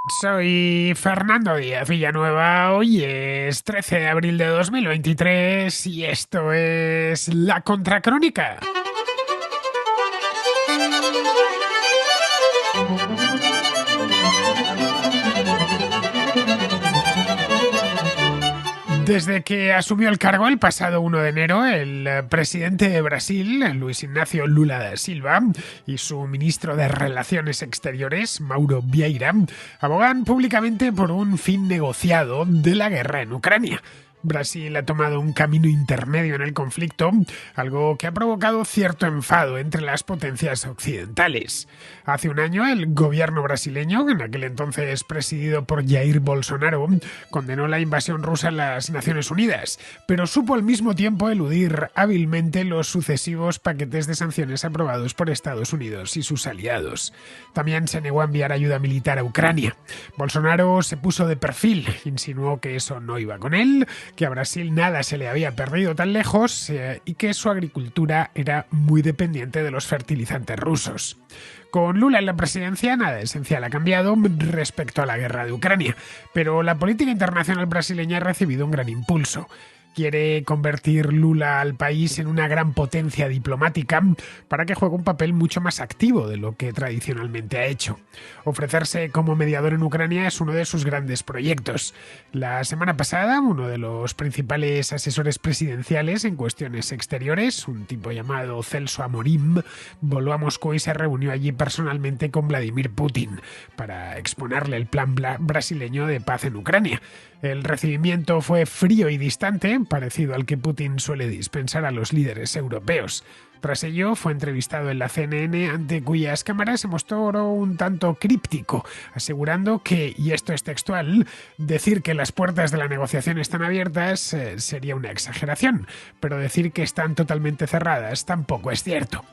Soy Fernando Díaz Villanueva, hoy es 13 de abril de 2023 y esto es La Contracrónica. Desde que asumió el cargo el pasado 1 de enero, el presidente de Brasil, Luis Ignacio Lula da Silva, y su ministro de Relaciones Exteriores, Mauro Vieira, abogan públicamente por un fin negociado de la guerra en Ucrania. Brasil ha tomado un camino intermedio en el conflicto, algo que ha provocado cierto enfado entre las potencias occidentales. Hace un año, el gobierno brasileño, en aquel entonces presidido por Jair Bolsonaro, condenó la invasión rusa en las Naciones Unidas, pero supo al mismo tiempo eludir hábilmente los sucesivos paquetes de sanciones aprobados por Estados Unidos y sus aliados. También se negó a enviar ayuda militar a Ucrania. Bolsonaro se puso de perfil, insinuó que eso no iba con él, que a Brasil nada se le había perdido tan lejos y que su agricultura era muy dependiente de los fertilizantes rusos. Con Lula en la presidencia, nada esencial ha cambiado respecto a la guerra de Ucrania, pero la política internacional brasileña ha recibido un gran impulso. Quiere convertir Lula al país en una gran potencia diplomática para que juegue un papel mucho más activo de lo que tradicionalmente ha hecho. Ofrecerse como mediador en Ucrania es uno de sus grandes proyectos. La semana pasada, uno de los principales asesores presidenciales en cuestiones exteriores, un tipo llamado Celso Amorim, voló a Moscú y se reunió allí personalmente con Vladimir Putin para exponerle el plan brasileño de paz en Ucrania. El recibimiento fue frío y distante, parecido al que Putin suele dispensar a los líderes europeos. Tras ello, fue entrevistado en la CNN, ante cuyas cámaras se mostró un tanto críptico, asegurando que, y esto es textual, decir que las puertas de la negociación están abiertas sería una exageración, pero decir que están totalmente cerradas tampoco es cierto.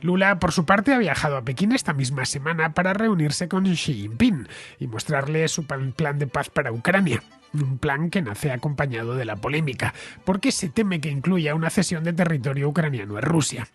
Lula, por su parte, ha viajado a Pekín esta misma semana para reunirse con Xi Jinping y mostrarle su plan de paz para Ucrania. Un plan que nace acompañado de la polémica, porque se teme que incluya una cesión de territorio ucraniano a Rusia.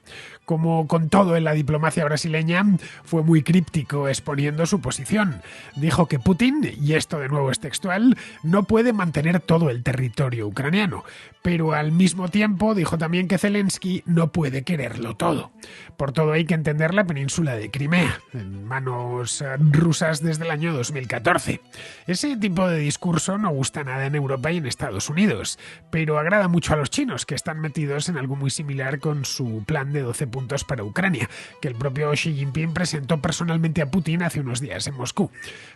Como con todo en la diplomacia brasileña, fue muy críptico exponiendo su posición. Dijo que Putin, y esto de nuevo es textual, no puede mantener todo el territorio ucraniano, pero al mismo tiempo dijo también que Zelensky no puede quererlo todo. Por todo hay que entender la península de Crimea, en manos rusas desde el año 2014. Ese tipo de discurso no gusta nada en Europa y en Estados Unidos, pero agrada mucho a los chinos, que están metidos en algo muy similar con su plan de 12 puntos para Ucrania, que el propio Xi Jinping presentó personalmente a Putin hace unos días en Moscú.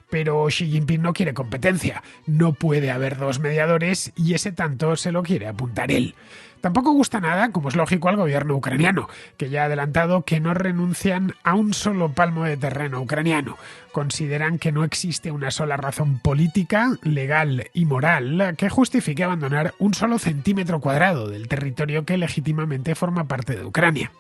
Pero Xi Jinping no quiere competencia, no puede haber dos mediadores y ese tanto se lo quiere apuntar él. Tampoco gusta nada, como es lógico, al gobierno ucraniano, que ya ha adelantado que no renuncian a un solo palmo de terreno ucraniano. Consideran que no existe una sola razón política, legal y moral que justifique abandonar un solo centímetro cuadrado del territorio que legítimamente forma parte de Ucrania.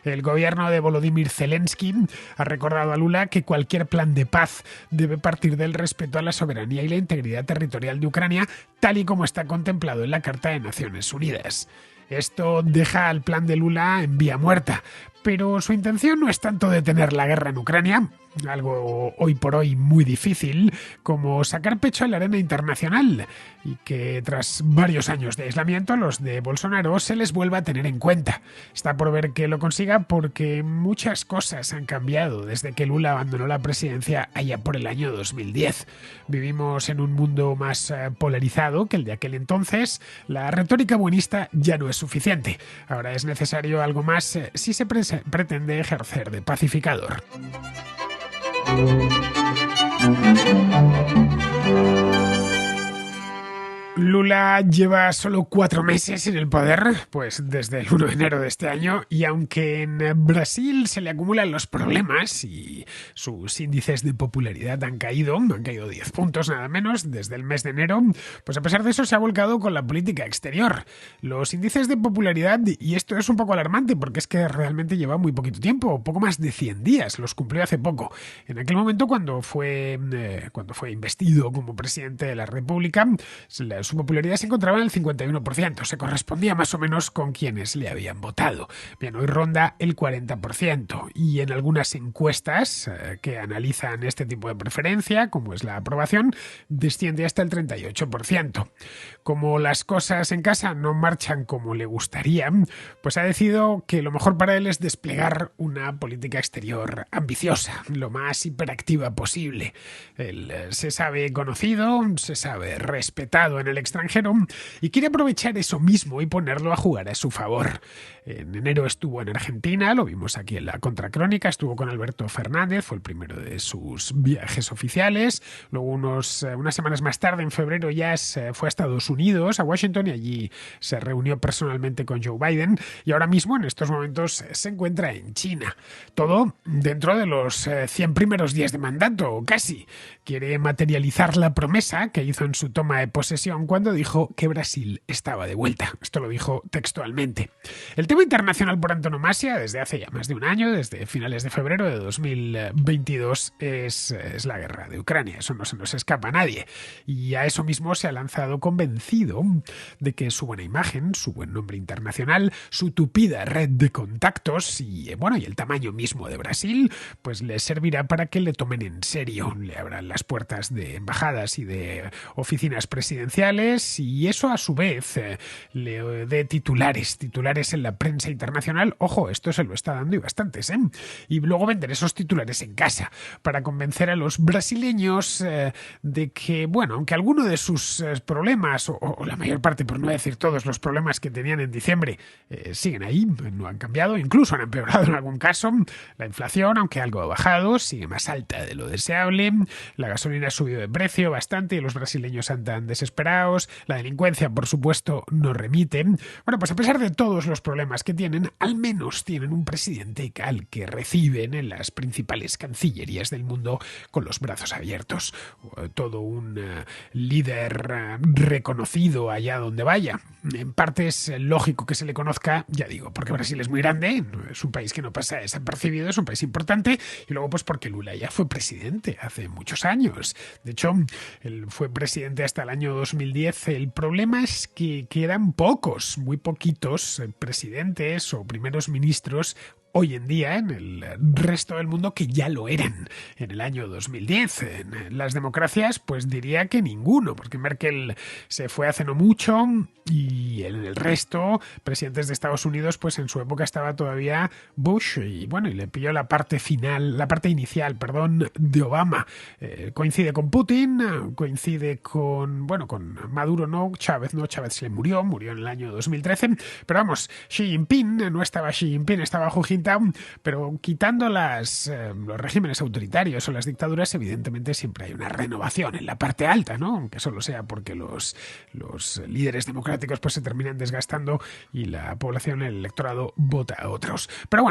El gobierno de Volodymyr Zelensky ha recordado a Lula que cualquier plan de paz debe partir del respeto a la soberanía y la integridad territorial de Ucrania, tal y como está contemplado en la Carta de Naciones Unidas. Esto deja al plan de Lula en vía muerta, pero su intención no es tanto detener la guerra en Ucrania, algo hoy por hoy muy difícil, como sacar pecho en la arena internacional y que tras varios años de aislamiento a los de Bolsonaro se les vuelva a tener en cuenta. Está por ver que lo consiga, porque muchas cosas han cambiado desde que Lula abandonó la presidencia allá por el año 2010. Vivimos en un mundo más polarizado que el de aquel entonces. La retórica buenista ya no es suficiente. Ahora es necesario algo más si se pretende ejercer de pacificador. Lula lleva solo 4 meses en el poder, pues desde el 1 de enero de este año, y aunque en Brasil se le acumulan los problemas y sus índices de popularidad han caído 10 puntos nada menos desde el mes de enero, pues a pesar de eso se ha volcado con la política exterior. Los índices de popularidad, y esto es un poco alarmante porque es que realmente lleva muy poquito tiempo, poco más de 100 días, los cumplió hace poco. En aquel momento cuando fue investido como presidente de la República, su popularidad se encontraba en el 51%, se correspondía más o menos con quienes le habían votado. Bien, hoy ronda el 40% y en algunas encuestas que analizan este tipo de preferencia, como es la aprobación, desciende hasta el 38%. Como las cosas en casa no marchan como le gustaría, pues ha decidido que lo mejor para él es desplegar una política exterior ambiciosa, lo más hiperactiva posible. Él se sabe conocido, se sabe respetado en el extranjero y quiere aprovechar eso mismo y ponerlo a jugar a su favor. En enero estuvo en Argentina, lo vimos aquí en la contracrónica, estuvo con Alberto Fernández, fue el primero de sus viajes oficiales. Luego unas semanas más tarde, en febrero, ya fue a Estados Unidos, a Washington, y allí se reunió personalmente con Joe Biden. Y ahora mismo, en estos momentos, se encuentra en China. Todo dentro de los 100 primeros días de mandato, o casi. Quiere materializar la promesa que hizo en su toma de posesión cuando dijo que Brasil estaba de vuelta. Esto lo dijo textualmente. El tema internacional por antonomasia, desde hace ya más de un año, desde finales de febrero de 2022, es la guerra de Ucrania. Eso no se nos escapa a nadie. Y a eso mismo se ha lanzado convencido de que su buena imagen, su buen nombre internacional, su tupida red de contactos y el tamaño mismo de Brasil, pues le servirá para que le tomen en serio, le abran las puertas de embajadas y de oficinas presidenciales y eso a su vez le dé titulares en la prensa internacional. Ojo, esto se lo está dando y bastantes, y luego vender esos titulares en casa para convencer a los brasileños de que, aunque alguno de sus problemas, o la mayor parte, por no decir todos los problemas que tenían en diciembre, siguen ahí, no han cambiado, incluso han empeorado en algún caso. La inflación, aunque algo ha bajado, sigue más alta de lo deseable. La gasolina ha subido de precio bastante y los brasileños andan desesperados. La delincuencia, por supuesto, no remite. Pues a pesar de todos los problemas que tienen, al menos tienen un presidente al que reciben en las principales cancillerías del mundo con los brazos abiertos. Todo un líder reconocido allá donde vaya. En parte es lógico que se le conozca, ya digo, porque Brasil es muy grande, es un país que no pasa desapercibido, es un país importante, y luego pues porque Lula ya fue presidente hace muchos años. De hecho, él fue presidente hasta el año 2010. El problema es que quedan pocos, muy poquitos presidentes o primeros ministros hoy en día en el resto del mundo que ya lo eran en el año 2010. En las democracias, pues diría que ninguno, porque Merkel se fue hace no mucho y en el resto, presidentes de Estados Unidos, pues en su época estaba todavía Bush y le pilló la parte inicial, de Obama. Coincide con Putin, coincide con Maduro Chávez se le murió en el año 2013, pero Xi Jinping, no estaba Xi Jinping, estaba Hu Jintao, pero quitando los regímenes autoritarios o las dictaduras, evidentemente siempre hay una renovación en la parte alta, ¿no? Aunque solo sea porque los líderes democráticos pues se terminan desgastando y la población, el electorado, vota a otros. Pero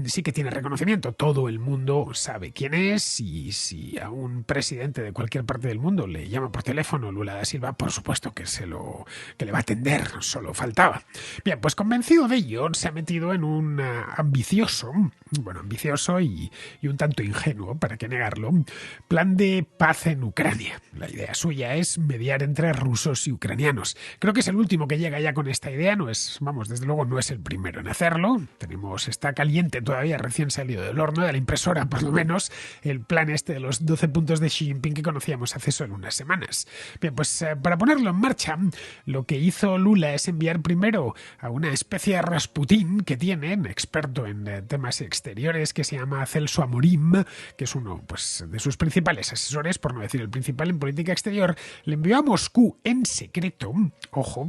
sí que tiene reconocimiento. Todo el mundo sabe quién es y si a un presidente de cualquier parte del mundo le llama por teléfono Lula da Silva, por supuesto que le va a atender, solo faltaba. Bien, pues convencido de ello, se ha metido en un ambicioso y un tanto ingenuo, para qué negarlo, plan de paz en Ucrania. La idea suya es mediar entre rusos y ucranianos. Creo que es el último que llega ya con esta idea, desde luego no es el primero en hacerlo. Está caliente todavía, recién salido del horno, de la impresora por lo menos, el plan de los 12 puntos de Xi Jinping que conocíamos hace solo unas semanas. Bien, pues para ponerlo en marcha, lo que hizo Lula es enviar primero a una especie de Rasputín que tienen, experto en temas exteriores, que se llama Celso Amorim, que es uno de sus principales asesores, por no decir el principal en política exterior. Le envió a Moscú en secreto,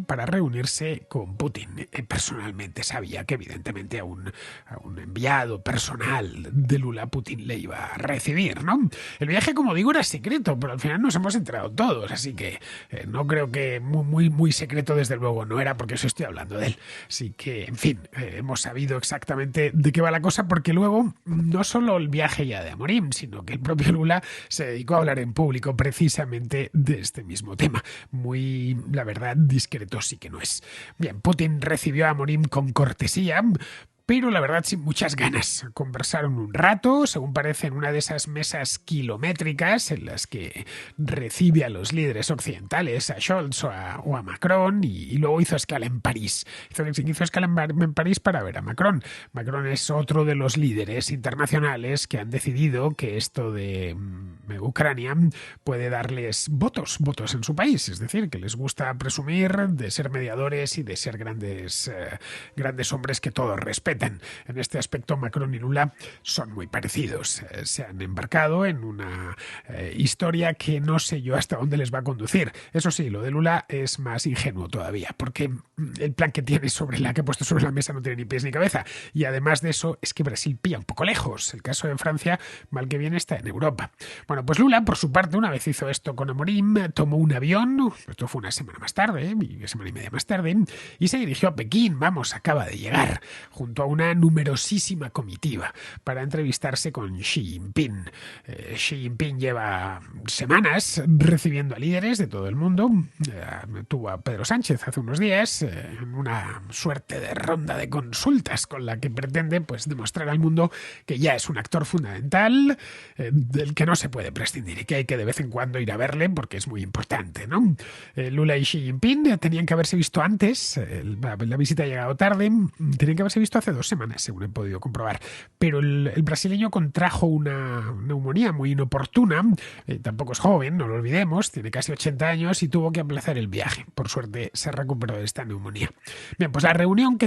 para reunirse con Putin. Personalmente sabía que evidentemente a un enviado personal de Lula Putin le iba a recibir, ¿no? El viaje, como digo, era secreto, pero al final nos hemos enterado todos, así que no creo que muy, muy secreto, desde luego no era, porque eso estoy hablando de él. Así que, en fin, hemos sabido exactamente de qué va la cosa, porque luego no solo el viaje ya de Amorim, sino que el propio Lula se dedicó a hablar en público precisamente de este mismo tema. Muy, la verdad, discreto sí que no es. Bien, Putin recibió a Amorim con cortesía, pero la verdad sin muchas ganas. Conversaron un rato, según parece, en una de esas mesas kilométricas en las que recibe a los líderes occidentales, a Scholz o a Macron, y luego hizo escala en París. Hizo escala en París para ver a Macron. Macron es otro de los líderes internacionales que han decidido que esto de Ucrania puede darles votos en su país, es decir, que les gusta presumir de ser mediadores y de ser grandes hombres que todos respetan. En este aspecto Macron y Lula son muy parecidos. Se han embarcado en una historia que no sé yo hasta dónde les va a conducir. Eso sí, lo de Lula es más ingenuo todavía, porque el plan que ha puesto sobre la mesa no tiene ni pies ni cabeza. Y además de eso, es que Brasil pilla un poco lejos. El caso de Francia, mal que bien, está en Europa. Bueno, pues Lula, por su parte, una vez hizo esto con Amorim, tomó un avión, esto fue una semana más tarde, una semana y media más tarde, y se dirigió a Pekín, acaba de llegar, junto a una numerosísima comitiva, para entrevistarse con Xi Jinping. Xi Jinping lleva semanas recibiendo a líderes de todo el mundo. Tuvo a Pedro Sánchez hace unos días, en una suerte de ronda de consultas con la que pretende demostrar al mundo que ya es un actor fundamental, del que no se puede prescindir y que hay que de vez en cuando ir a verle porque es muy importante, ¿no? Lula y Xi Jinping tenían que haberse visto antes, la visita ha llegado tarde, tenían que haberse visto hace 2 semanas, según he podido comprobar, pero el brasileño contrajo una neumonía muy inoportuna, tampoco es joven, no lo olvidemos, tiene casi 80 años y tuvo que aplazar el viaje. Por suerte se recuperó de esta neumonía. Bien, pues la reunión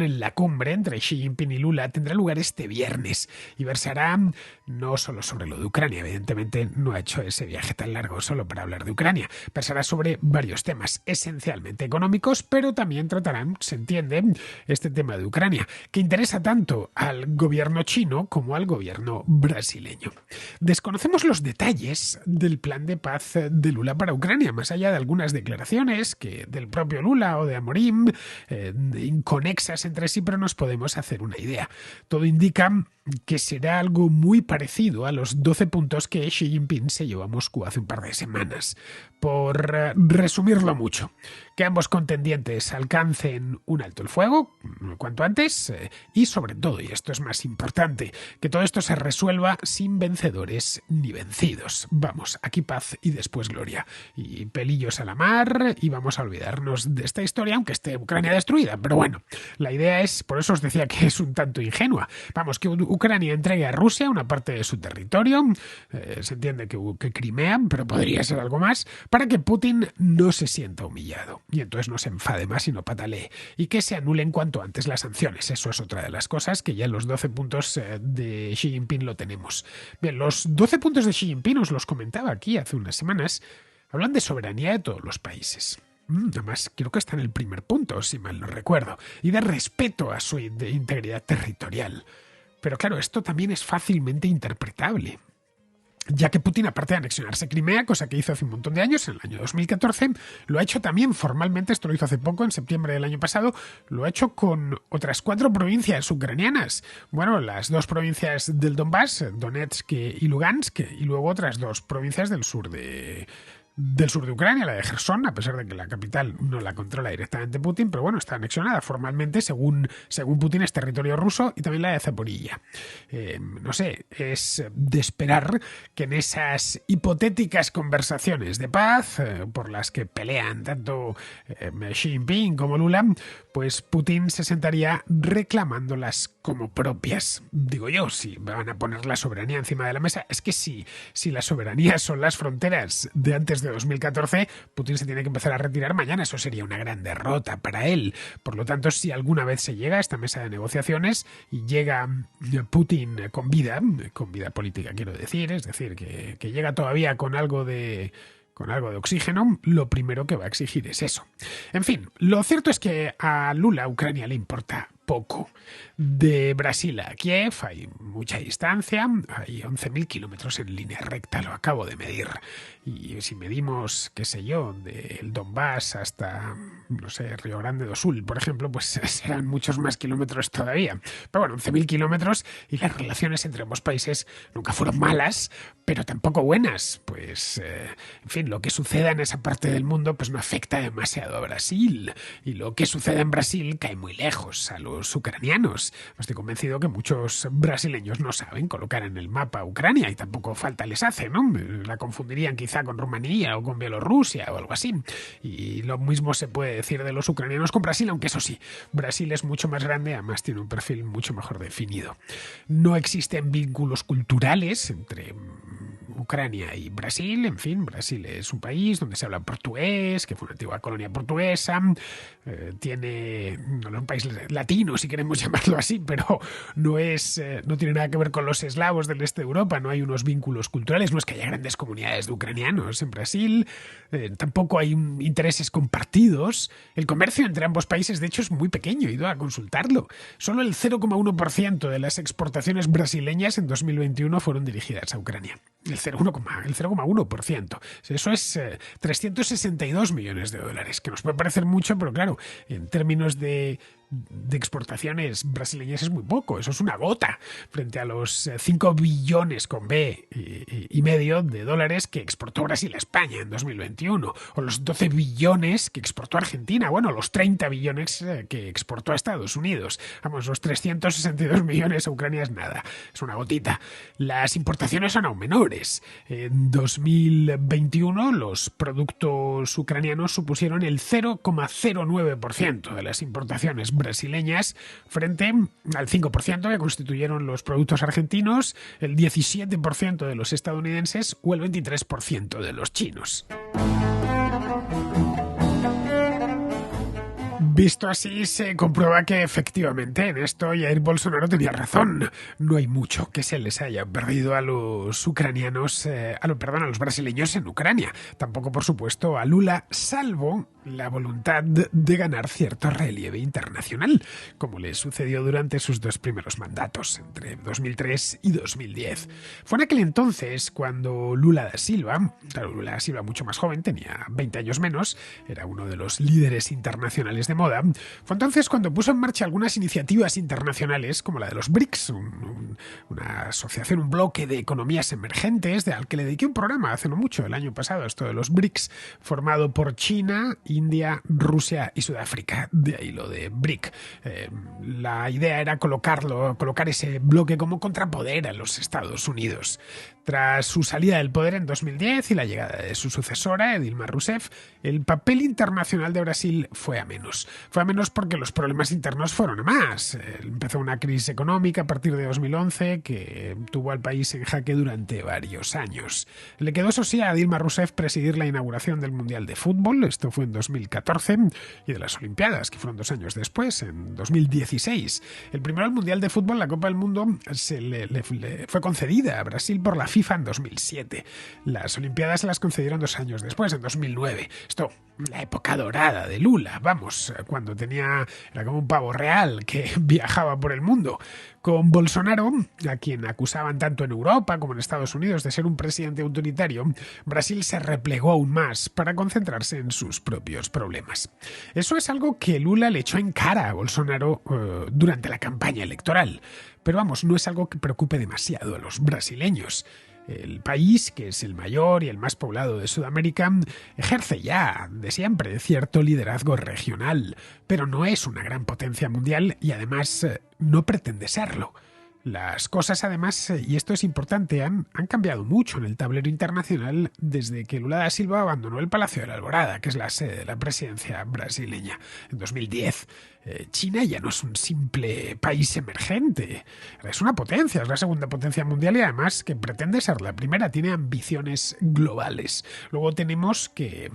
en la cumbre entre Xi Jinping y Lula tendrá lugar este viernes y versará no solo sobre lo de Ucrania, evidentemente no ha hecho ese viaje tan largo solo para hablar de Ucrania, versará sobre varios temas, esencialmente económicos, pero también tratarán, se entiende, este tema de Ucrania, que interesa tanto al gobierno chino como al gobierno brasileño. Desconocemos los detalles del plan de paz de Lula para Ucrania, más allá de algunas declaraciones que del propio Lula o de Amorim, inconexas entre sí, pero nos podemos hacer una idea. Todo indica que será algo muy parecido a los 12 puntos que Xi Jinping se llevó a Moscú hace un par de semanas. Por resumirlo mucho, que ambos contendientes alcancen un alto el fuego cuanto antes y sobre todo, y esto es más importante, que todo esto se resuelva sin vencedores ni vencidos. Vamos, aquí paz y después gloria. Y pelillos a la mar y vamos a olvidarnos de esta historia, aunque esté Ucrania destruida. Pero bueno, la idea es, por eso os decía que es un tanto ingenua. Vamos, que Ucrania entregue a Rusia una parte de su territorio, se entiende que Crimea, pero podría ser algo más, para que Putin no se sienta humillado y entonces no se enfade más y no patalee, y que se anulen cuanto antes las sanciones. Eso es otra de las cosas que ya en los 12 puntos de Xi Jinping lo tenemos. Bien, los 12 puntos de Xi Jinping, os los comentaba aquí hace unas semanas, hablan de soberanía de todos los países. Además, creo que está en el primer punto, si mal no recuerdo, y de respeto a su integridad territorial. Pero claro, esto también es fácilmente interpretable, ya que Putin, aparte de anexionarse Crimea, cosa que hizo hace un montón de años, en el año 2014, lo ha hecho también formalmente, esto lo hizo hace poco, en septiembre del año pasado, lo ha hecho con otras 4 provincias ucranianas. Bueno, las 2 provincias del Donbass, Donetsk y Lugansk, y luego otras 2 provincias del sur de Ucrania, la de Gerson, a pesar de que la capital no la controla directamente Putin, pero bueno, está anexionada formalmente, según Putin, es territorio ruso, y también la de Zaporilla. No sé, es de esperar que en esas hipotéticas conversaciones de paz, por las que pelean tanto Xi Jinping como Lula, pues Putin se sentaría reclamándolas como propias. Digo yo, si van a poner la soberanía encima de la mesa, es que si la soberanía son las fronteras de antes de 2014, Putin se tiene que empezar a retirar mañana. Eso sería una gran derrota para él. Por lo tanto, si alguna vez se llega a esta mesa de negociaciones y llega Putin con vida política, quiero decir, es decir, que llega todavía con algo de oxígeno, lo primero que va a exigir es eso. En fin, lo cierto es que a Lula, Ucrania, le importa poco. De Brasil a Kiev hay mucha distancia, hay 11.000 kilómetros en línea recta, lo acabo de medir. Y si medimos, qué sé yo, del Donbass hasta, no sé, Río Grande do Sul, por ejemplo, pues serán muchos más kilómetros todavía. Pero bueno, 11.000 kilómetros y las relaciones entre ambos países nunca fueron malas, pero tampoco buenas. Pues, en fin, lo que suceda en esa parte del mundo pues no afecta demasiado a Brasil. Y lo que suceda en Brasil cae muy lejos a lo los ucranianos. Estoy convencido que muchos brasileños no saben colocar en el mapa Ucrania y tampoco falta les hace, ¿no? La confundirían quizá con Rumanía o con Bielorrusia o algo así. Y lo mismo se puede decir de los ucranianos con Brasil, aunque eso sí, Brasil es mucho más grande, además tiene un perfil mucho mejor definido. No existen vínculos culturales entre Ucrania y Brasil. En fin, Brasil es un país donde se habla portugués, que fue una antigua colonia portuguesa, tiene un país latino, si queremos llamarlo así, pero no tiene nada que ver con los eslavos del este de Europa, no hay unos vínculos culturales, no es que haya grandes comunidades de ucranianos en Brasil, tampoco hay intereses compartidos. El comercio entre ambos países, de hecho, es muy pequeño, he ido a consultarlo. Solo el 0,1% de las exportaciones brasileñas en 2021 fueron dirigidas a Ucrania. El 0,1%. Eso es 362 millones de dólares, que nos puede parecer mucho, pero claro, en términos de exportaciones brasileñas es muy poco. Eso es una gota frente a los 5 billones con B y medio de dólares que exportó Brasil a España en 2021, o los 12 billones que exportó Argentina, bueno, los 30 billones que exportó a Estados Unidos. Vamos, los 362 millones a Ucrania es nada, es una gotita. Las importaciones son aún menores. En 2021 los productos ucranianos supusieron el 0,09% de las importaciones brasileñas frente al 5% que constituyeron los productos argentinos, el 17% de los estadounidenses o el 23% de los chinos. Visto así, se comprueba que efectivamente en esto Jair Bolsonaro tenía razón. No hay mucho que se les haya perdido a los ucranianos, a los brasileños en Ucrania. Tampoco, por supuesto, a Lula, salvo la voluntad de ganar cierto relieve internacional, como le sucedió durante sus dos primeros mandatos, entre 2003 y 2010. Fue en aquel entonces cuando Lula da Silva mucho más joven, tenía 20 años menos, era uno de los líderes internacionales de moda, fue entonces cuando puso en marcha algunas iniciativas internacionales como la de los BRICS, una asociación, un bloque de economías emergentes al que le dediqué un programa hace no mucho, el año pasado, esto de los BRICS, formado por China, India, Rusia y Sudáfrica, de ahí lo de BRIC. La idea era colocar ese bloque como contrapoder a los Estados Unidos. Tras su salida del poder en 2010 y la llegada de su sucesora, Dilma Rousseff, el papel internacional de Brasil fue a menos. Fue a menos porque los problemas internos fueron a más. Empezó una crisis económica a partir de 2011 que tuvo al país en jaque durante varios años. Le quedó, eso sí, a Dilma Rousseff presidir la inauguración del Mundial de Fútbol, esto fue en 2014, y de las Olimpiadas, que fueron 2 años después, en 2016. El primero al Mundial de Fútbol, la Copa del Mundo, le fue concedida a Brasil por la FIFA en 2007. Las Olimpiadas se las concedieron 2 años después, en 2009. Esto, la época dorada de Lula, vamos, cuando era como un pavo real que viajaba por el mundo. Con Bolsonaro, a quien acusaban tanto en Europa como en Estados Unidos de ser un presidente autoritario, Brasil se replegó aún más para concentrarse en sus propios problemas. Eso es algo que Lula le echó en cara a Bolsonaro durante la campaña electoral. Pero vamos, no es algo que preocupe demasiado a los brasileños. El país, que es el mayor y el más poblado de Sudamérica, ejerce ya de siempre cierto liderazgo regional, pero no es una gran potencia mundial y además no pretende serlo. Las cosas, además, y esto es importante, han cambiado mucho en el tablero internacional desde que Lula da Silva abandonó el Palacio de la Alborada, que es la sede de la presidencia brasileña, en 2010. China ya no es un simple país emergente, es una potencia, es la segunda potencia mundial y además que pretende ser la primera, tiene ambiciones globales. Luego tenemos que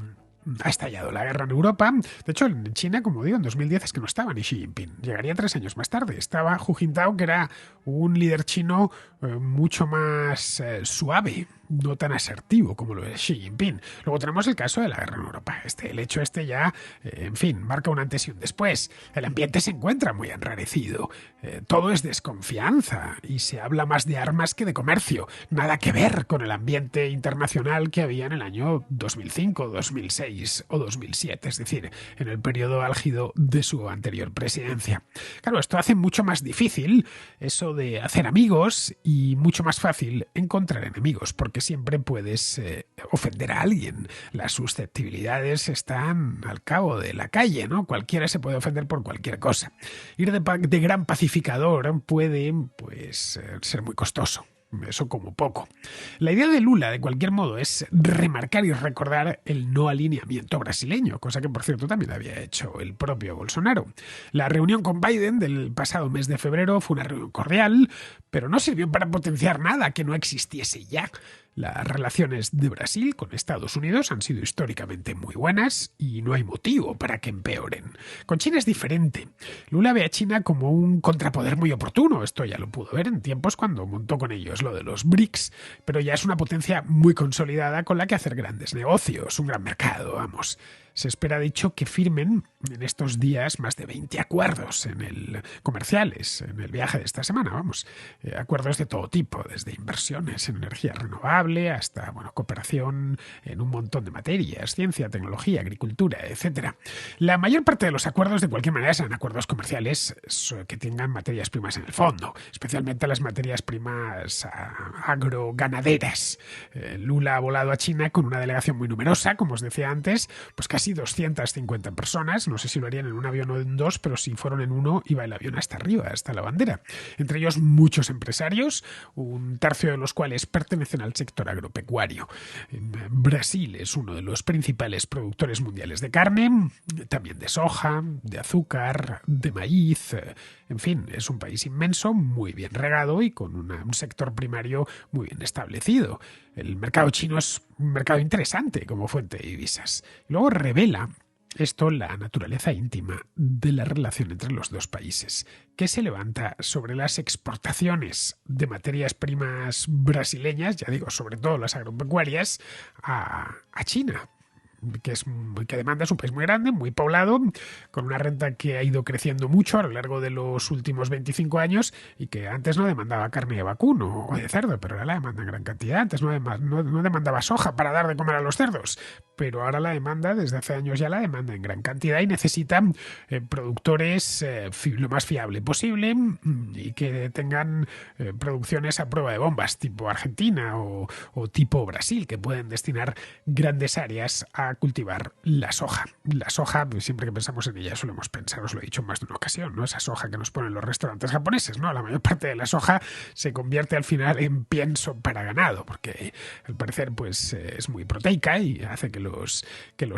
ha estallado la guerra en Europa. De hecho, en China, como digo, en 2010 es que no estaba ni Xi Jinping. Llegaría 3 años más tarde. Estaba Hu Jintao, que era un líder chino mucho más suave, no tan asertivo como lo es Xi Jinping. Luego tenemos el caso de la guerra en Europa. El hecho ya, en fin, marca un antes y un después. El ambiente se encuentra muy enrarecido. Todo es desconfianza y se habla más de armas que de comercio. Nada que ver con el ambiente internacional que había en el año 2005, 2006 o 2007, es decir, en el periodo álgido de su anterior presidencia. Claro, esto hace mucho más difícil eso de hacer amigos y mucho más fácil encontrar enemigos, porque porque siempre puedes ofender a alguien. Las susceptibilidades están al cabo de la calle, ¿no? Cualquiera se puede ofender por cualquier cosa. Ir de gran pacificador puede, pues, ser muy costoso. Eso como poco. La idea de Lula, de cualquier modo, es remarcar y recordar el no alineamiento brasileño, cosa que, por cierto, también había hecho el propio Bolsonaro. La reunión con Biden del pasado mes de febrero fue una reunión cordial, pero no sirvió para potenciar nada que no existiese ya. Las relaciones de Brasil con Estados Unidos han sido históricamente muy buenas y no hay motivo para que empeoren. Con China es diferente. Lula ve a China como un contrapoder muy oportuno. Esto ya lo pudo ver en tiempos cuando montó con ellos lo de los BRICS, pero ya es una potencia muy consolidada con la que hacer grandes negocios, un gran mercado, vamos. Se espera, de hecho, que firmen en estos días más de 20 acuerdos comerciales en el viaje de esta semana, vamos. Acuerdos de todo tipo, desde inversiones en energía renovable hasta cooperación en un montón de materias, ciencia, tecnología, agricultura, etc. La mayor parte de los acuerdos, de cualquier manera, serán acuerdos comerciales que tengan materias primas en el fondo, especialmente las materias primas agroganaderas. Lula ha volado a China con una delegación muy numerosa, como os decía antes, pues casi 250 personas. No sé si lo harían en un avión o en dos, pero si fueron en uno, iba el avión hasta arriba, hasta la bandera. Entre ellos muchos empresarios, un tercio de los cuales pertenecen al sector agropecuario. Brasil es uno de los principales productores mundiales de carne, también de soja, de azúcar, de maíz. En fin, es un país inmenso, muy bien regado y con un sector primario muy bien establecido. El mercado chino es un mercado interesante como fuente de divisas. Luego revela esto la naturaleza íntima de la relación entre los dos países, que se levanta sobre las exportaciones de materias primas brasileñas, ya digo, sobre todo las agropecuarias, a China. Que demanda es un país muy grande, muy poblado, con una renta que ha ido creciendo mucho a lo largo de los últimos 25 años y que antes no demandaba carne de vacuno o de cerdo, pero ahora la demanda en gran cantidad. Antes no demandaba soja para dar de comer a los cerdos, pero ahora la demanda, desde hace años ya la demanda en gran cantidad y necesita productores lo más fiable posible y que tengan producciones a prueba de bombas, tipo Argentina o tipo Brasil, que pueden destinar grandes áreas a cultivar la soja. La soja, pues, siempre que pensamos en ella solemos pensar, os lo he dicho en más de una ocasión, ¿no? Esa soja que nos ponen los restaurantes japoneses, ¿no? La mayor parte de la soja se convierte al final en pienso para ganado, porque al parecer pues es muy proteica y hace que los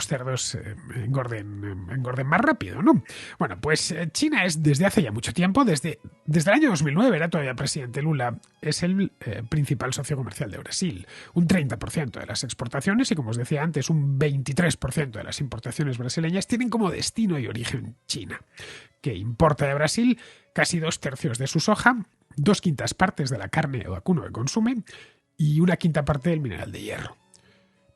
cerdos engorden más rápido, ¿no? Bueno, pues China es desde hace ya mucho tiempo, desde el año 2009, era todavía presidente Lula, es el principal socio comercial de Brasil. Un 30% de las exportaciones y, como os decía antes, un 23% de las importaciones brasileñas tienen como destino y origen China, que importa de Brasil casi 2/3 de su soja, 2/5 partes de la carne o vacuno que consume y 1/5 parte del mineral de hierro.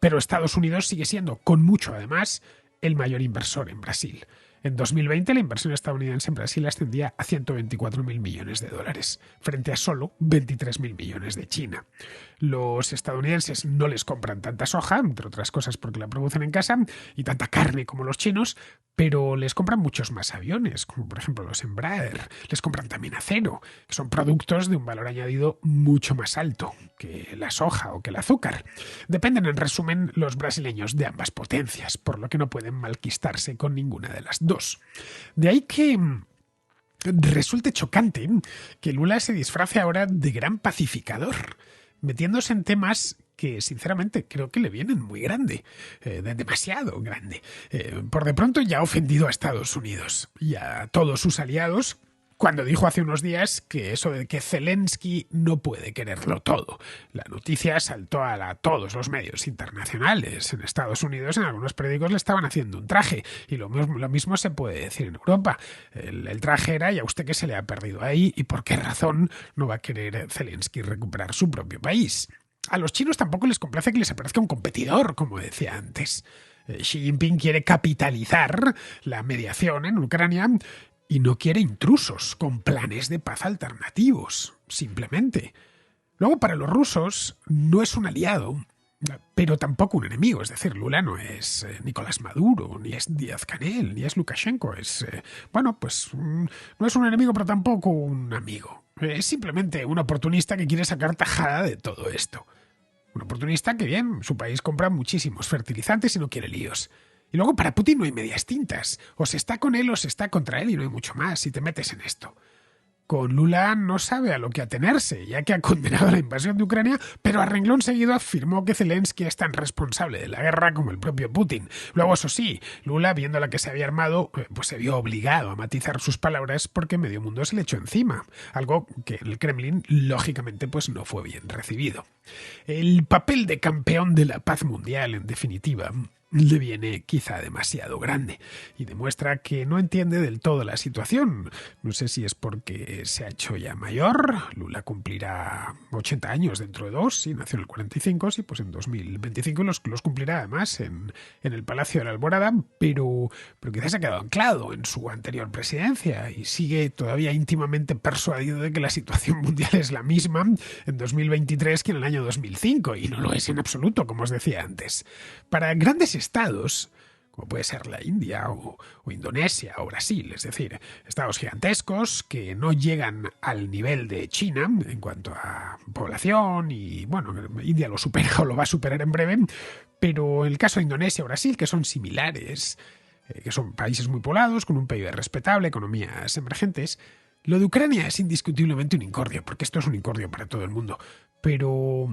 Pero Estados Unidos sigue siendo, con mucho además, el mayor inversor en Brasil. En 2020 la inversión estadounidense en Brasil ascendía a 124.000 millones de dólares, frente a solo 23.000 millones de China. Los estadounidenses no les compran tanta soja, entre otras cosas porque la producen en casa, y tanta carne como los chinos, pero les compran muchos más aviones, como por ejemplo los Embraer. Les compran también acero, que son productos de un valor añadido mucho más alto que la soja o que el azúcar. Dependen, en resumen, los brasileños de ambas potencias, por lo que no pueden malquistarse con ninguna de las dos. De ahí que resulte chocante que Lula se disfrace ahora de gran pacificador, metiéndose en temas que sinceramente creo que le vienen muy grande, demasiado grande. Por de pronto ya ha ofendido a Estados Unidos y a todos sus aliados cuando dijo hace unos días que eso de que Zelensky no puede quererlo todo. La noticia saltó a todos los medios internacionales. En Estados Unidos, en algunos periódicos le estaban haciendo un traje, y lo mismo se puede decir en Europa. El traje era, ¿y a usted qué se le ha perdido ahí? ¿Y por qué razón no va a querer Zelensky recuperar su propio país? A los chinos tampoco les complace que les aparezca un competidor, como decía antes. Xi Jinping quiere capitalizar la mediación en Ucrania y no quiere intrusos con planes de paz alternativos, simplemente. Luego, para los rusos, no es un aliado, pero tampoco un enemigo. Es decir, Lula no es Nicolás Maduro, ni es Díaz-Canel, ni es Lukashenko. No es un enemigo, pero tampoco un amigo. Es simplemente un oportunista que quiere sacar tajada de todo esto. Un oportunista que, bien, su país compra muchísimos fertilizantes y no quiere líos. Y luego para Putin no hay medias tintas. O se está con él o se está contra él y no hay mucho más si te metes en esto. Con Lula no sabe a lo que atenerse, ya que ha condenado la invasión de Ucrania, pero a renglón seguido afirmó que Zelensky es tan responsable de la guerra como el propio Putin. Luego, eso sí, Lula, viendo la que se había armado, pues se vio obligado a matizar sus palabras porque medio mundo se le echó encima, algo que en el Kremlin, lógicamente, pues no fue bien recibido. El papel de campeón de la paz mundial, en definitiva, le viene quizá demasiado grande y demuestra que no entiende del todo la situación. No sé si es porque se ha hecho ya mayor. Lula cumplirá 80 años dentro de 2, sí, nació en el 45, sí, pues en 2025 los cumplirá además en el Palacio de la Alborada, pero quizás se ha quedado anclado en su anterior presidencia y sigue todavía íntimamente persuadido de que la situación mundial es la misma en 2023 que en el año 2005, y no lo es en absoluto, como os decía antes. Para grandes estados, como puede ser la India o Indonesia o Brasil, es decir, estados gigantescos que no llegan al nivel de China en cuanto a población y, bueno, India lo supera o lo va a superar en breve, pero en el caso de Indonesia o Brasil, que son similares, que son países muy poblados, con un PIB respetable, economías emergentes, lo de Ucrania es indiscutiblemente un incordio, porque esto es un incordio para todo el mundo. Pero,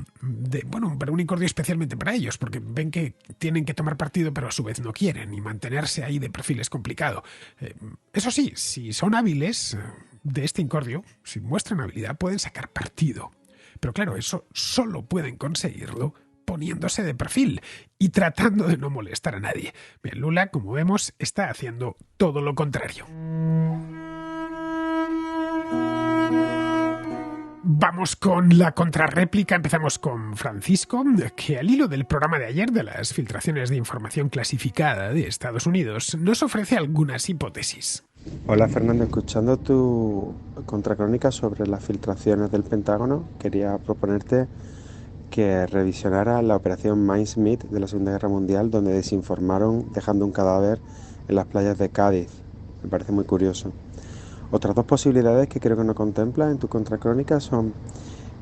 para un incordio especialmente para ellos, porque ven que tienen que tomar partido, pero a su vez no quieren, y mantenerse ahí de perfil es complicado. Eso sí, si son hábiles de este incordio, si muestran habilidad, pueden sacar partido. Pero claro, eso solo pueden conseguirlo poniéndose de perfil y tratando de no molestar a nadie. Bien, Lula, como vemos, está haciendo todo lo contrario. Vamos con la contrarréplica. Empezamos con Francisco, que al hilo del programa de ayer de las filtraciones de información clasificada de Estados Unidos, nos ofrece algunas hipótesis. Hola Fernando, escuchando tu contracrónica sobre las filtraciones del Pentágono, quería proponerte que revisionara la operación Mindsmith de la Segunda Guerra Mundial, donde desinformaron dejando un cadáver en las playas de Cádiz. Me parece muy curioso. Otras dos posibilidades que creo que no contemplas en tu contracrónica son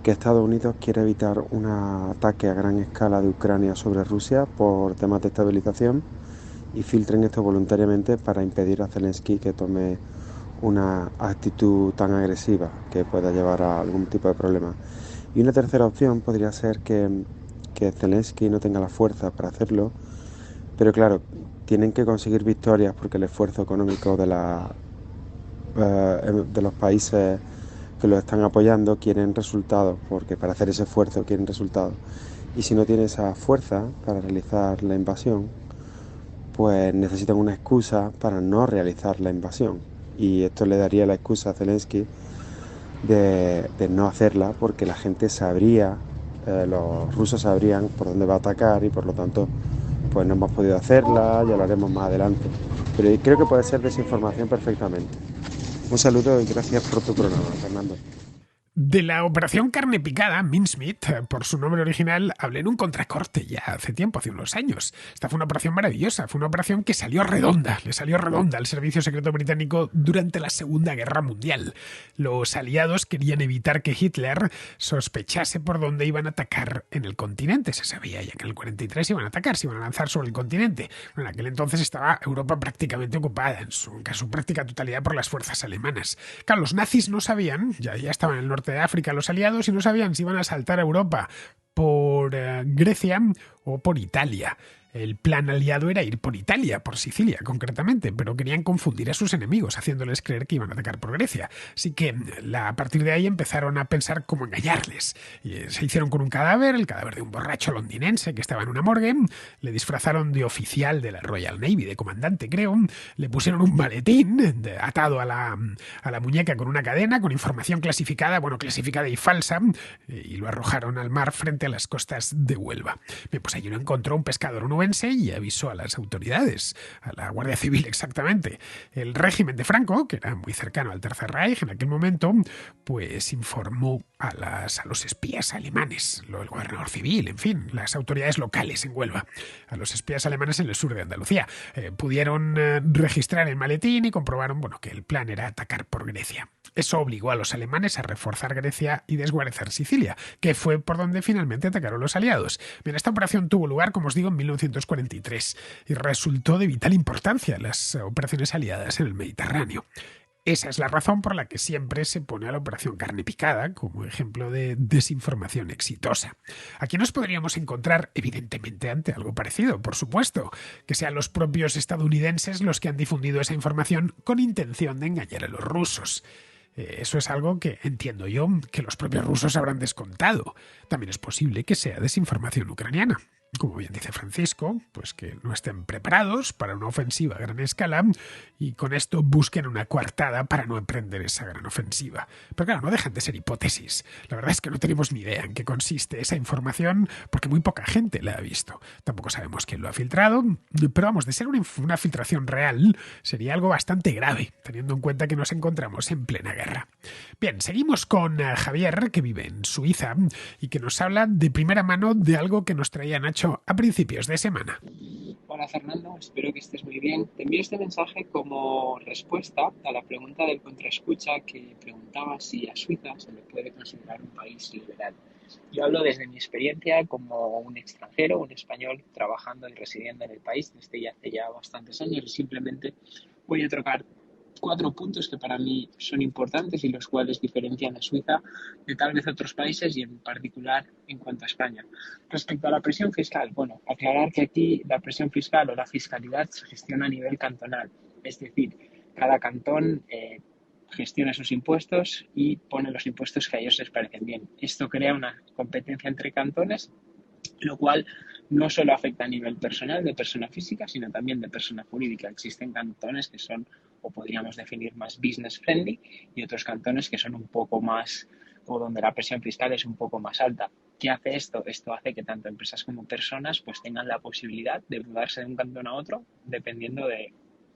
que Estados Unidos quiere evitar un ataque a gran escala de Ucrania sobre Rusia por temas de estabilización y filtren esto voluntariamente para impedir a Zelensky que tome una actitud tan agresiva que pueda llevar a algún tipo de problema. Y una tercera opción podría ser que Zelensky no tenga la fuerza para hacerlo, pero claro, tienen que conseguir victorias porque el esfuerzo económico de los países que lo están apoyando quieren resultados, porque para hacer ese esfuerzo quieren resultados. Y si no tiene esa fuerza para realizar la invasión, pues necesitan una excusa para no realizar la invasión. Y esto le daría la excusa a Zelensky de no hacerla, porque la gente sabría, los rusos sabrían por dónde va a atacar y por lo tanto pues no hemos podido hacerla, ya lo haremos más adelante. Pero creo que puede ser desinformación perfectamente. Un saludo y gracias por tu programa, Fernando. De la operación carne picada, Mincemeat, por su nombre original, hablé en un contracorte ya hace tiempo, hace unos años. Esta fue una operación maravillosa, fue una operación que salió redonda, le salió redonda al servicio secreto británico durante la Segunda Guerra Mundial. Los aliados querían evitar que Hitler sospechase por dónde iban a atacar en el continente. Se sabía ya que en el 43 iban a atacar, se iban a lanzar sobre el continente. En aquel entonces estaba Europa prácticamente ocupada, en su práctica totalidad, por las fuerzas alemanas. Claro, los nazis no sabían, ya estaban en el norte de África los aliados, y no sabían si iban a saltar a Europa por Grecia o por Italia. El plan aliado era ir por Italia, por Sicilia concretamente, pero querían confundir a sus enemigos, haciéndoles creer que iban a atacar por Grecia. Así que a partir de ahí empezaron a pensar cómo engañarles. Y se hicieron con un cadáver, el cadáver de un borracho londinense que estaba en una morgue, le disfrazaron de oficial de la Royal Navy, de comandante creo, le pusieron un maletín atado a la muñeca con una cadena, con información clasificada y falsa, y lo arrojaron al mar frente a las costas de Huelva. Bien, pues allí lo encontró un pescador onubense forense y avisó a las autoridades, a la Guardia Civil exactamente. El régimen de Franco, que era muy cercano al Tercer Reich en aquel momento, pues informó a los espías alemanes, el gobernador civil, en fin, las autoridades locales en Huelva, a los espías alemanes en el sur de Andalucía. Pudieron registrar el maletín y comprobaron que el plan era atacar por Grecia. Eso obligó a los alemanes a reforzar Grecia y desguarecer Sicilia, que fue por donde finalmente atacaron los aliados. Bien, esta operación tuvo lugar, como os digo, en 1943 y resultó de vital importancia en las operaciones aliadas en el Mediterráneo. Esa es la razón por la que siempre se pone a la operación Carne Picada como ejemplo de desinformación exitosa. Aquí nos podríamos encontrar, evidentemente, ante algo parecido, por supuesto, que sean los propios estadounidenses los que han difundido esa información con intención de engañar a los rusos. Eso es algo que entiendo yo que los propios rusos habrán descontado. También es posible que sea desinformación ucraniana. Como bien dice Francisco, pues que no estén preparados para una ofensiva a gran escala y con esto busquen una coartada para no emprender esa gran ofensiva. Pero claro, no dejan de ser hipótesis. La verdad es que no tenemos ni idea en qué consiste esa información porque muy poca gente la ha visto. Tampoco sabemos quién lo ha filtrado, pero vamos, de ser una filtración real sería algo bastante grave, teniendo en cuenta que nos encontramos en plena guerra. Bien, seguimos con Javier, que vive en Suiza y que nos habla de primera mano de algo que nos traía Nacho a principios de semana. Hola Fernando, espero que estés muy bien. Te envío este mensaje como respuesta a la pregunta del contraescucha que preguntaba si a Suiza se le puede considerar un país liberal. Yo hablo desde mi experiencia como un extranjero, un español, trabajando y residiendo en el país desde hace ya bastantes años y simplemente voy a trocar 4 puntos que para mí son importantes y los cuales diferencian a Suiza de tal vez otros países y en particular en cuanto a España. Respecto a la presión fiscal, aclarar que aquí la presión fiscal o la fiscalidad se gestiona a nivel cantonal, es decir, cada cantón gestiona sus impuestos y pone los impuestos que a ellos les parecen bien. Esto crea una competencia entre cantones, lo cual no solo afecta a nivel personal de persona física, sino también de persona jurídica. Existen cantones que son, o podríamos definir, más business friendly y otros cantones que son un poco más, o donde la presión fiscal es un poco más alta. ¿Qué hace esto? Esto hace que tanto empresas como personas pues tengan la posibilidad de mudarse de un cantón a otro dependiendo de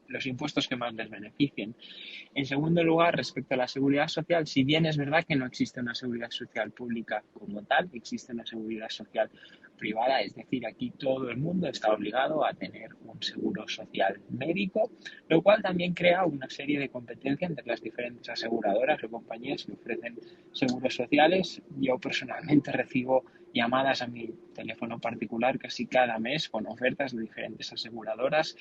los impuestos que más les beneficien. En segundo lugar, respecto a la seguridad social, si bien es verdad que no existe una seguridad social pública como tal, existe una seguridad social privada, es decir, aquí todo el mundo está obligado a tener un seguro social médico, lo cual también crea una serie de competencia entre las diferentes aseguradoras o compañías que ofrecen seguros sociales. Yo personalmente recibo llamadas a mi teléfono particular casi cada mes con ofertas de diferentes aseguradoras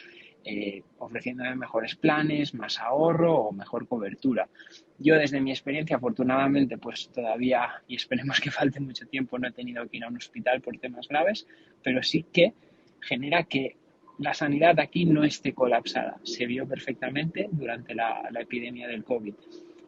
ofreciéndome mejores planes, más ahorro o mejor cobertura. Yo desde mi experiencia, afortunadamente, pues todavía, y esperemos que falte mucho tiempo, no he tenido que ir a un hospital por temas graves, pero sí que genera que la sanidad aquí no esté colapsada. Se vio perfectamente durante la epidemia del COVID.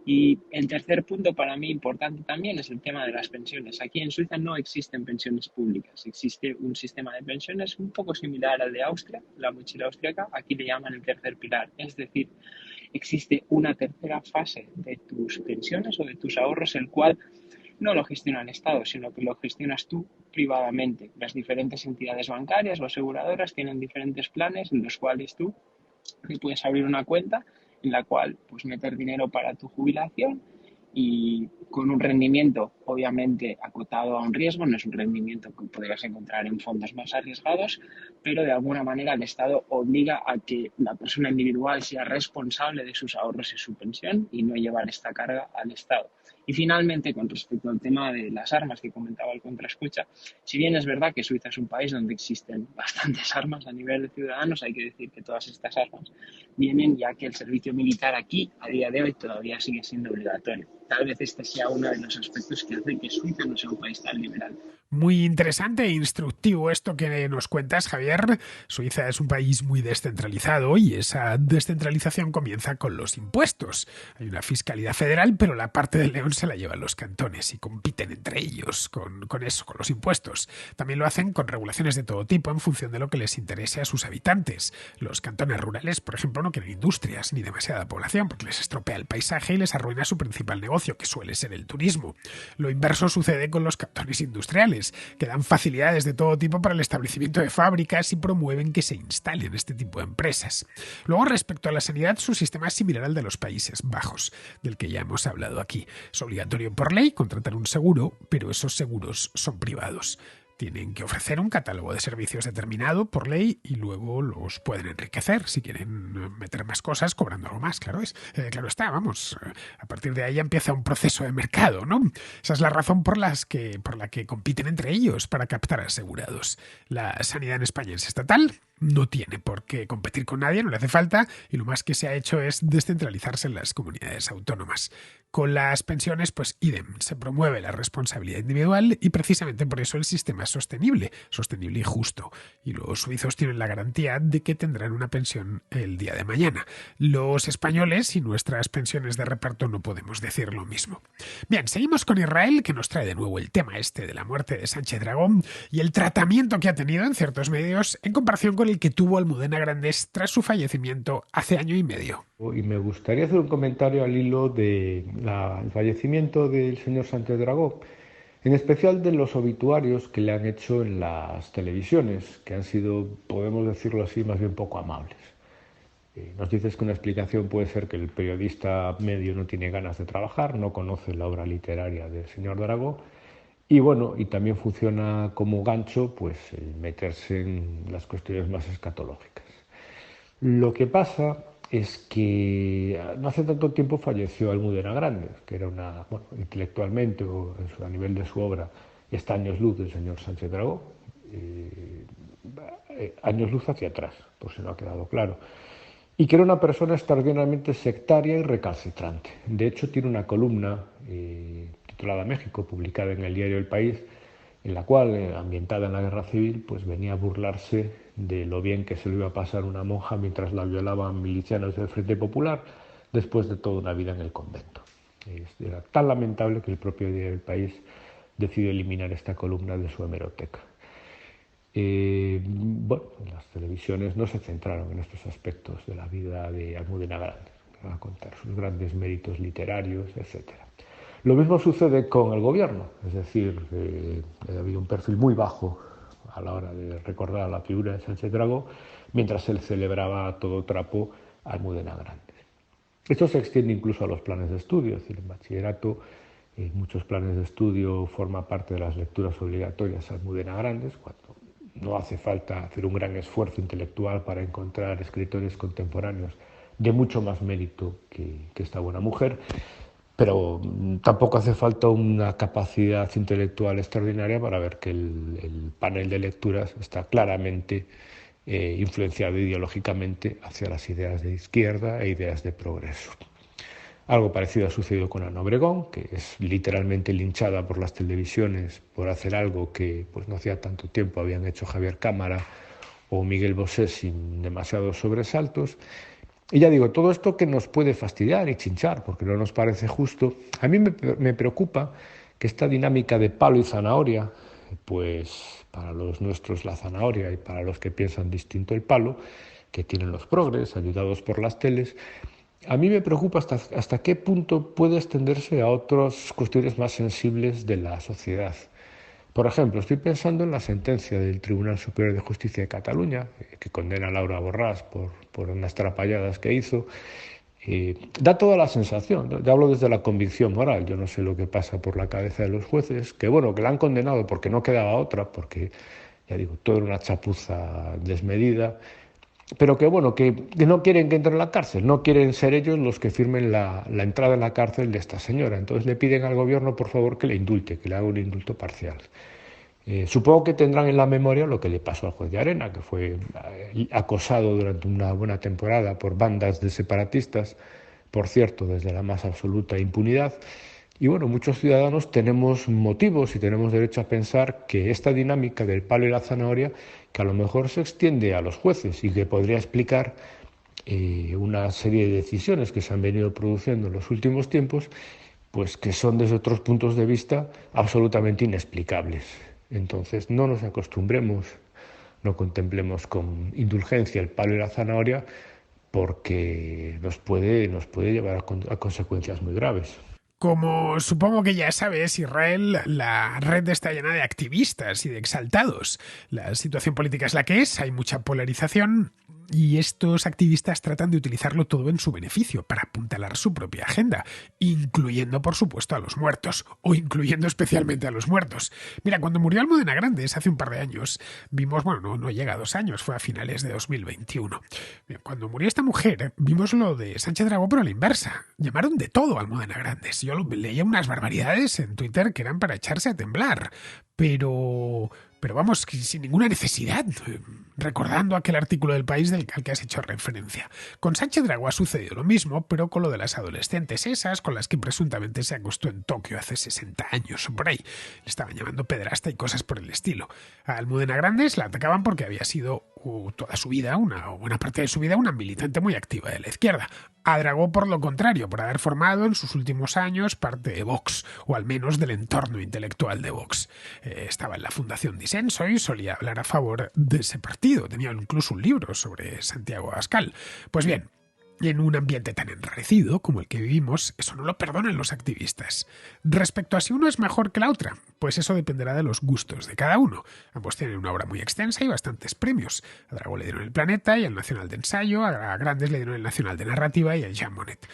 Y el tercer punto para mí importante también es el tema de las pensiones. Aquí en Suiza no existen pensiones públicas, existe un sistema de pensiones un poco similar al de Austria, la mochila austríaca, aquí le llaman el tercer pilar, es decir, existe una tercera fase de tus pensiones o de tus ahorros, el cual no lo gestiona el Estado, sino que lo gestionas tú privadamente. Las diferentes entidades bancarias o aseguradoras tienen diferentes planes en los cuales tú puedes abrir una cuenta en la cual pues meter dinero para tu jubilación y con un rendimiento obviamente acotado a un riesgo, no es un rendimiento que podrías encontrar en fondos más arriesgados, pero de alguna manera el Estado obliga a que la persona individual sea responsable de sus ahorros y su pensión y no llevar esta carga al Estado. Y finalmente, con respecto al tema de las armas que comentaba el contraescucha, si bien es verdad que Suiza es un país donde existen bastantes armas a nivel de ciudadanos, hay que decir que todas estas armas vienen ya que el servicio militar aquí, a día de hoy, todavía sigue siendo obligatorio. Tal vez este sea uno de los aspectos que hace que Suiza no sea un país tan liberal. Muy interesante e instructivo esto que nos cuentas, Javier. Suiza es un país muy descentralizado y esa descentralización comienza con los impuestos. Hay una fiscalidad federal, pero la parte del león se la llevan los cantones y compiten entre ellos con los impuestos. También lo hacen con regulaciones de todo tipo en función de lo que les interese a sus habitantes. Los cantones rurales, por ejemplo, no quieren industrias ni demasiada población porque les estropea el paisaje y les arruina su principal negocio, que suele ser el turismo. Lo inverso sucede con los cantones industriales. españoles, que dan facilidades de todo tipo para el establecimiento de fábricas y promueven que se instalen este tipo de empresas. Luego, respecto a la sanidad, su sistema es similar al de los Países Bajos, del que ya hemos hablado aquí. Es obligatorio por ley contratar un seguro, pero esos seguros son privados. Tienen que ofrecer un catálogo de servicios determinado por ley y luego los pueden enriquecer si quieren meter más cosas cobrando algo más, claro claro está, vamos. A partir de ahí empieza un proceso de mercado, ¿no? Esa es la razón por la que compiten entre ellos para captar asegurados. La sanidad en España es estatal, no tiene por qué competir con nadie, no le hace falta, y lo más que se ha hecho es descentralizarse en las comunidades autónomas. Con las pensiones, pues idem, se promueve la responsabilidad individual y precisamente por eso el sistema es sostenible y justo. Y los suizos tienen la garantía de que tendrán una pensión el día de mañana. Los españoles y nuestras pensiones de reparto no podemos decir lo mismo. Bien, seguimos con Israel, que nos trae de nuevo el tema este de la muerte de Sánchez Dragó y el tratamiento que ha tenido en ciertos medios en comparación con el que tuvo Almudena Grandes tras su fallecimiento hace año y medio. Y me gustaría hacer un comentario al hilo del fallecimiento del señor Sánchez Dragó, en especial de los obituarios que le han hecho en las televisiones, que han sido, podemos decirlo así, más bien poco amables. Nos dices que una explicación puede ser que el periodista medio no tiene ganas de trabajar, no conoce la obra literaria del señor Dragó, y bueno, y también funciona como gancho, pues meterse en las cuestiones más escatológicas. Lo que pasa es que no hace tanto tiempo falleció Almudena Grandes, que era intelectualmente o a nivel de su obra, está años luz del señor Sánchez Dragó, años luz hacia atrás, por si no ha quedado claro, y que era una persona extraordinariamente sectaria y recalcitrante. De hecho, tiene una columna titulada México, publicada en el diario El País, en la cual, ambientada en la Guerra Civil, pues venía a burlarse de lo bien que se le iba a pasar una monja mientras la violaban milicianos del Frente Popular después de toda una vida en el convento. Era tan lamentable que el propio diario El País decidió eliminar esta columna de su hemeroteca. Las televisiones no se centraron en estos aspectos de la vida de Almudena Grandes, a contar sus grandes méritos literarios, etcétera. Lo mismo sucede con el gobierno, es decir, ha habido un perfil muy bajo a la hora de recordar a la figura de Sánchez Dragó, mientras él celebraba a todo trapo a Almudena Grandes. Esto se extiende incluso a los planes de estudio, es decir, en bachillerato, en muchos planes de estudio forma parte de las lecturas obligatorias a Almudena Grandes, cuando no hace falta hacer un gran esfuerzo intelectual para encontrar escritores contemporáneos de mucho más mérito que esta buena mujer. Pero tampoco hace falta una capacidad intelectual extraordinaria para ver que el panel de lecturas está claramente influenciado ideológicamente hacia las ideas de izquierda e ideas de progreso. Algo parecido ha sucedido con Ana Obregón, que es literalmente linchada por las televisiones por hacer algo que pues, no hacía tanto tiempo habían hecho Javier Cámara o Miguel Bosé sin demasiados sobresaltos. Y ya digo, todo esto que nos puede fastidiar y chinchar, porque no nos parece justo, a mí me preocupa que esta dinámica de palo y zanahoria, pues para los nuestros la zanahoria y para los que piensan distinto el palo, que tienen los progres, ayudados por las teles, a mí me preocupa hasta qué punto puede extenderse a otras cuestiones más sensibles de la sociedad. Por ejemplo, estoy pensando en la sentencia del Tribunal Superior de Justicia de Cataluña, que condena a Laura Borràs por unas trapalladas que hizo. Da toda la sensación, ya hablo desde la convicción moral, yo no sé lo que pasa por la cabeza de los jueces, que la han condenado porque no quedaba otra, porque, ya digo, todo era una chapuza desmedida, pero que no quieren que entre en la cárcel, no quieren ser ellos los que firmen la entrada en la cárcel de esta señora. Entonces le piden al gobierno, por favor, que le indulte, que le haga un indulto parcial. Supongo que tendrán en la memoria lo que le pasó al juez de Arena, que fue acosado durante una buena temporada por bandas de separatistas, por cierto, desde la más absoluta impunidad. Y muchos ciudadanos tenemos motivos y tenemos derecho a pensar que esta dinámica del palo y la zanahoria, que a lo mejor se extiende a los jueces y que podría explicar una serie de decisiones que se han venido produciendo en los últimos tiempos, pues que son desde otros puntos de vista absolutamente inexplicables. Entonces no nos acostumbremos, no contemplemos con indulgencia el palo y la zanahoria, porque nos puede llevar a consecuencias muy graves. Como supongo que ya sabes, Israel, la red está llena de activistas y de exaltados. La situación política es la que es, hay mucha polarización y estos activistas tratan de utilizarlo todo en su beneficio para apuntalar su propia agenda, incluyendo, por supuesto, a los muertos, o incluyendo especialmente a los muertos. Mira, cuando murió Almudena Grandes hace un par de años, vimos, bueno, no llega a 2 años, fue a finales de 2021. Cuando murió esta mujer, vimos lo de Sánchez Dragó, pero a la inversa. Llamaron de todo a Almudena Grandes. Yo leía unas barbaridades en Twitter que eran para echarse a temblar, pero vamos, sin ninguna necesidad, recordando aquel artículo del País al que has hecho referencia. Con Sánchez Dragó ha sucedido lo mismo, pero con lo de las adolescentes esas con las que presuntamente se acostó en Tokio hace 60 años o por ahí. Le estaban llamando pederasta y cosas por el estilo. A Almudena Grandes la atacaban porque había sido toda su vida, una buena parte de su vida, una militante muy activa de la izquierda. A Dragó, por lo contrario, por haber formado en sus últimos años parte de Vox, o al menos del entorno intelectual de Vox. Estaba en la Fundación Disenso y solía hablar a favor de ese partido. Tenía incluso un libro sobre Santiago Abascal. Pues bien, y en un ambiente tan enrarecido como el que vivimos, eso no lo perdonan los activistas. Respecto a si uno es mejor que la otra, pues eso dependerá de los gustos de cada uno. Ambos tienen una obra muy extensa y bastantes premios. A Dragó le dieron el Planeta y el Nacional de Ensayo, a Grandes le dieron el Nacional de Narrativa y el Jean Monnet.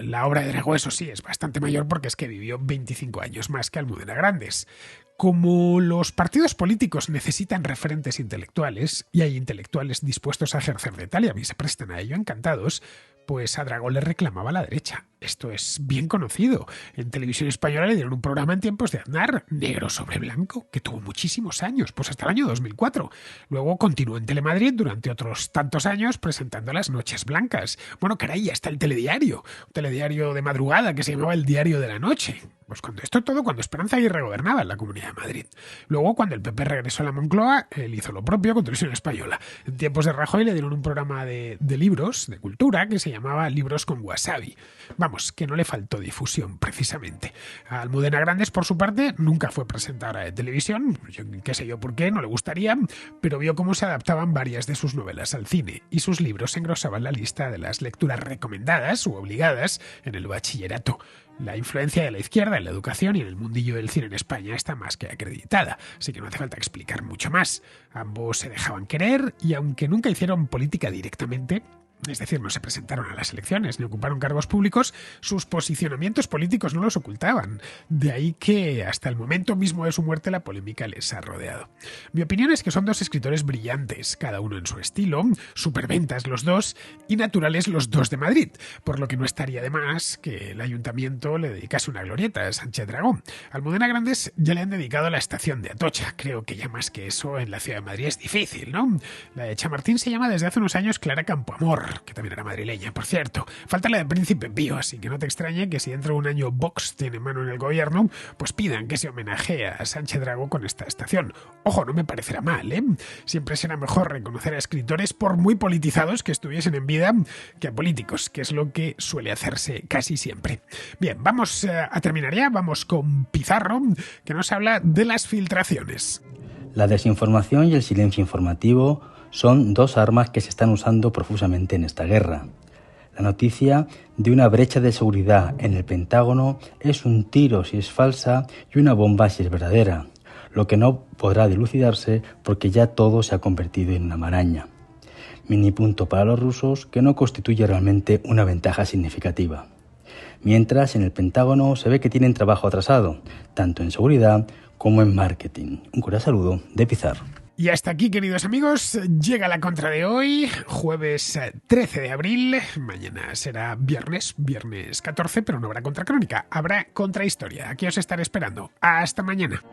La obra de Dragó, eso sí, es bastante mayor porque es que vivió 25 años más que Almudena Grandes. Como los partidos políticos necesitan referentes intelectuales, y hay intelectuales dispuestos a ejercer de tal y a mí se prestan a ello encantados, pues a Dragó le reclamaba la derecha. Esto es bien conocido. En Televisión Española le dieron un programa en tiempos de Aznar, Negro sobre Blanco, que tuvo muchísimos años, pues hasta el año 2004. Luego continuó en Telemadrid durante otros tantos años presentando Las Noches Blancas. Bueno, caray, hasta el telediario. Un telediario de madrugada que se llamaba El Diario de la Noche. Pues cuando Esperanza Aguirre gobernaba en la Comunidad de Madrid. Luego, cuando el PP regresó a la Moncloa, él hizo lo propio con Televisión Española. En tiempos de Rajoy le dieron un programa de libros, de cultura, que se llamaba Libros con Wasabi. Vamos, que no le faltó difusión, precisamente. A Almudena Grandes, por su parte, nunca fue presentadora de televisión, qué sé yo por qué, no le gustaría, pero vio cómo se adaptaban varias de sus novelas al cine, y sus libros engrosaban la lista de las lecturas recomendadas u obligadas en el bachillerato. La influencia de la izquierda en la educación y en el mundillo del cine en España está más que acreditada, así que no hace falta explicar mucho más. Ambos se dejaban querer y aunque nunca hicieron política directamente, es decir, no se presentaron a las elecciones ni ocuparon cargos públicos, sus posicionamientos políticos no los ocultaban. De ahí que hasta el momento mismo de su muerte la polémica les ha rodeado. Mi opinión es que son dos escritores brillantes, cada uno en su estilo, superventas los dos y naturales los dos de Madrid, por lo que no estaría de más que el ayuntamiento le dedicase una glorieta a Sánchez Dragó. A Almudena Grandes ya le han dedicado la estación de Atocha. Creo que ya más que eso en la ciudad de Madrid es difícil, ¿no? La de Chamartín se llama desde hace unos años Clara Campoamor, que también era madrileña, por cierto. Falta la de Príncipe Pío, así que no te extrañe que si dentro de un año Vox tiene mano en el gobierno, pues pidan que se homenajee a Sánchez Dragó con esta estación. Ojo, no me parecerá mal, ¿eh? Siempre será mejor reconocer a escritores, por muy politizados que estuviesen en vida, que a políticos, que es lo que suele hacerse casi siempre. Bien, vamos a terminar ya, vamos con Pizarro, que nos habla de las filtraciones. La desinformación y el silencio informativo son dos armas que se están usando profusamente en esta guerra. La noticia de una brecha de seguridad en el Pentágono es un tiro si es falsa y una bomba si es verdadera, lo que no podrá dilucidarse porque ya todo se ha convertido en una maraña. Mini punto para los rusos que no constituye realmente una ventaja significativa. Mientras en el Pentágono se ve que tienen trabajo atrasado, tanto en seguridad como en marketing. Un cordial saludo de Pizarro. Y hasta aquí, queridos amigos, llega la contra de hoy, jueves 13 de abril. Mañana será viernes 14, pero no habrá contracrónica, habrá contrahistoria. Aquí os estaré esperando. Hasta mañana.